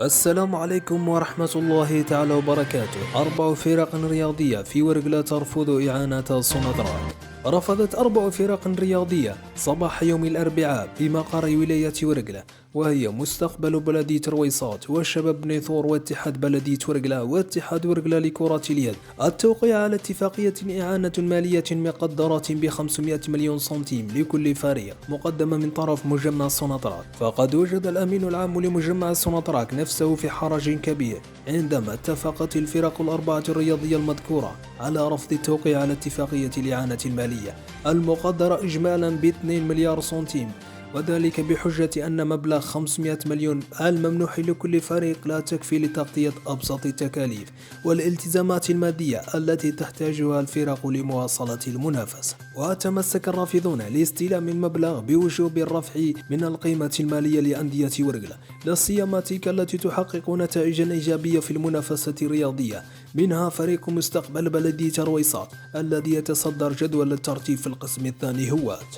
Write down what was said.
السلام عليكم ورحمة الله تعالى وبركاته. 4 فرق رياضية في ورقلة ترفض إعانة سوناطراك. رفضت 4 فرق رياضية صباح يوم الأربعاء بمقر ولاية ورقلة، وهي مستقبل بلدية رويصات وشباب نيثور واتحاد بلدية ورقلة واتحاد ورقلة لكرة اليد، التوقيع على اتفاقية إعانة مالية مقدرة ب500 مليون سنتيم لكل فريق مقدمة من طرف مجمع سوناطراك. فقد وجد الأمين العام لمجمع سوناطراك نفسه في حرج كبير عندما اتفقت الفرق الأربعة الرياضية المذكورة على رفض التوقيع على اتفاقية الإعانة المالية المقدرة إجمالا ب2 مليار سنتيم، وذلك بحجة أن مبلغ 500 مليون الممنوح لكل فريق لا تكفي لتغطية أبسط التكاليف والالتزامات المادية التي تحتاجها الفرق لمواصلة المنافسة. وتمسك الرافضون لاستلام المبلغ بوجوب الرفع من القيمة المالية لأندية ورقلة، لا سيما تلك التي تحقق نتائجا إيجابية في المنافسة الرياضية، منها فريق مستقبل بلدية رويصات الذي يتصدر جدول الترتيب في القسم الثاني هوات.